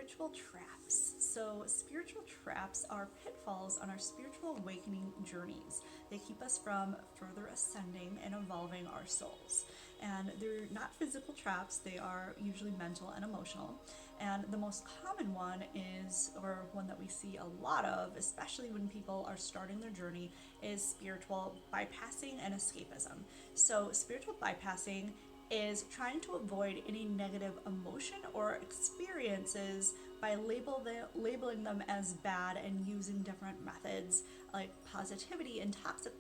spiritual traps. So, spiritual traps are pitfalls on our spiritual awakening journeys. They keep us from further ascending and evolving our souls. And they're not physical traps, they are usually mental and emotional. And the most common one is, or one that we see a lot of, especially when people are starting their journey, is spiritual bypassing and escapism. So, spiritual bypassing is trying to avoid any negative emotion or experiences by labeling them as bad and using different methods like positivity and toxic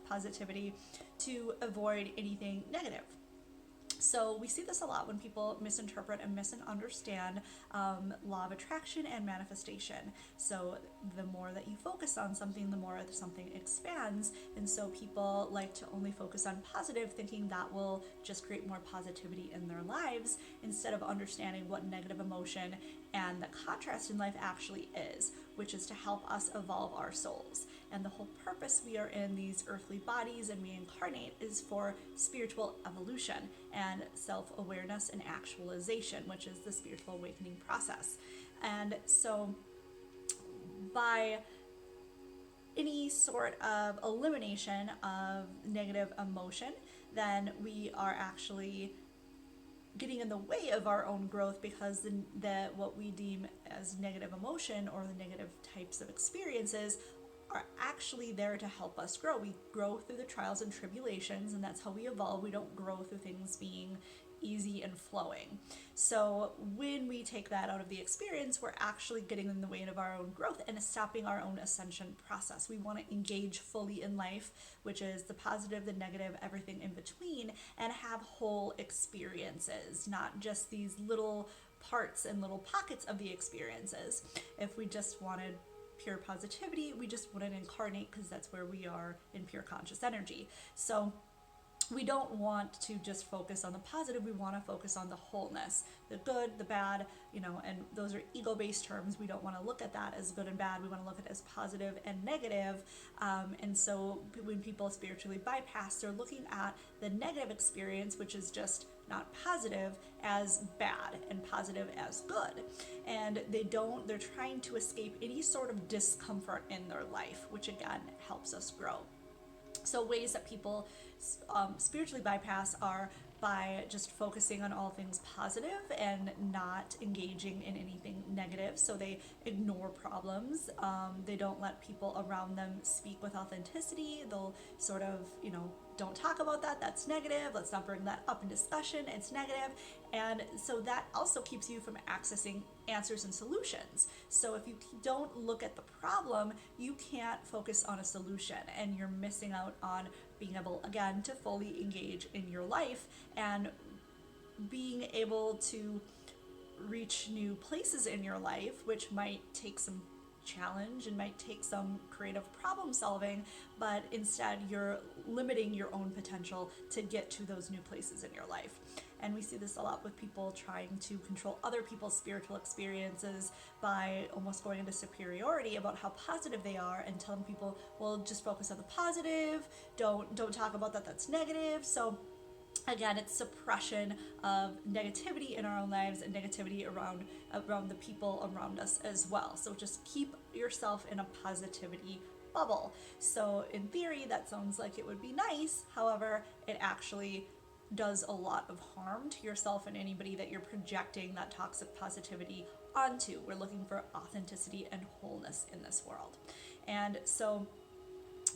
positivity to avoid anything negative. So we see this a lot when people misinterpret and misunderstand law of attraction and manifestation. So the more that you focus on something, the more something expands. And so people like to only focus on positive, thinking that will just create more positivity in their lives, instead of understanding what negative emotion and the contrast in life actually is, which is to help us evolve our souls. And the whole purpose we are in these earthly bodies and we incarnate is for spiritual evolution and self-awareness and actualization, which is the spiritual awakening process. And so by any sort of elimination of negative emotion, then we are actually getting in the way of our own growth, because what we deem as negative emotion or the negative types of experiences are actually there to help us grow. We grow through the trials and tribulations, and that's how we evolve. We don't grow through things being easy and flowing. So when we take that out of the experience, we're actually getting in the way of our own growth and stopping our own ascension process. We want to engage fully in life, which is the positive, the negative, everything in between, and have whole experiences, not just these little parts and little pockets of the experiences. If we just wanted pure positivity, we just wouldn't incarnate, because that's where we are in pure conscious energy. So we don't want to just focus on the positive, we want to focus on the wholeness, the good, the bad, and those are ego-based terms. We don't want to look at that as good and bad, we want to look at it as positive and negative. And so when people spiritually bypass, they're looking at the negative experience, which is just not positive, as bad, and positive as good. And they're trying to escape any sort of discomfort in their life, which again helps us grow. So ways that people spiritually bypass are by just focusing on all things positive and not engaging in anything negative. So they ignore problems. They don't let people around them speak with authenticity. They'll sort of, don't talk about that. That's negative. Let's not bring that up in discussion. It's negative. And so that also keeps you from accessing answers and solutions. So if you don't look at the problem, you can't focus on a solution, and you're missing out on being able, again, to fully engage in your life and being able to reach new places in your life, which might take some challenge and might take some creative problem solving, but instead you're limiting your own potential to get to those new places in your life. And we see this a lot with people trying to control other people's spiritual experiences by almost going into superiority about how positive they are, and telling people, well, just focus on the positive, don't talk about that, that's negative. So again, it's suppression of negativity in our own lives and negativity around the people around us as well. So just keep yourself in a positivity bubble. So in theory, that sounds like it would be nice. However, it actually does a lot of harm to yourself and anybody that you're projecting that toxic positivity onto. We're looking for authenticity and wholeness in this world. And so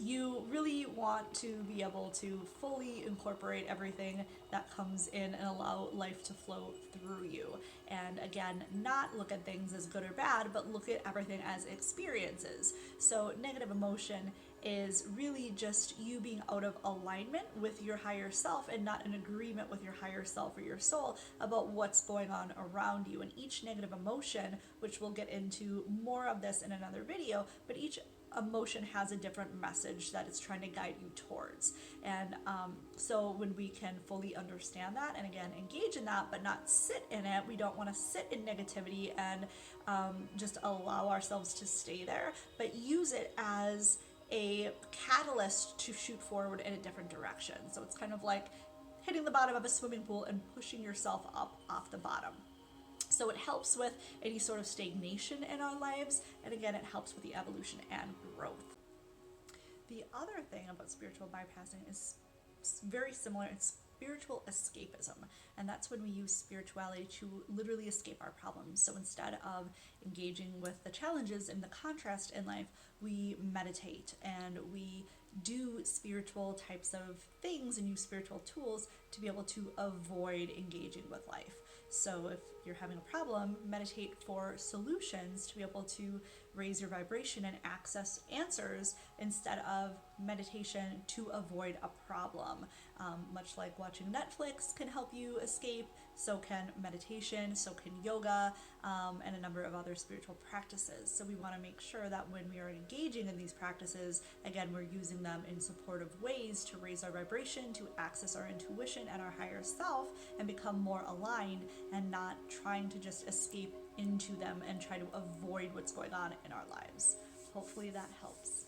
you really want to be able to fully incorporate everything that comes in and allow life to flow through you. And again, not look at things as good or bad, but look at everything as experiences. So negative emotion is really just you being out of alignment with your higher self and not in agreement with your higher self or your soul about what's going on around you. And each negative emotion, which we'll get into more of this in another video, but each emotion has a different message that it's trying to guide you towards. And so when we can fully understand that and again engage in that but not sit in it, we don't want to sit in negativity and just allow ourselves to stay there, but use it as a catalyst to shoot forward in a different direction. So it's kind of like hitting the bottom of a swimming pool and pushing yourself up off the bottom. So it helps with any sort of stagnation in our lives, and again, it helps with the evolution and growth. The other thing about spiritual bypassing is very similar. It's spiritual escapism, and that's when we use spirituality to literally escape our problems. So instead of engaging with the challenges and the contrast in life, we meditate and we do spiritual types of things and use spiritual tools to be able to avoid engaging with life. So if you're having a problem, meditate for solutions to be able to raise your vibration and access answers instead of meditation to avoid a problem. Much like watching Netflix can help you escape, so can meditation, so can yoga, and a number of other spiritual practices. So we want to make sure that when we are engaging in these practices, again, we're using them in supportive ways to raise our vibration, to access our intuition and our higher self, and become more aligned, and not trying to just escape into them and try to avoid what's going on in our lives. Hopefully that helps.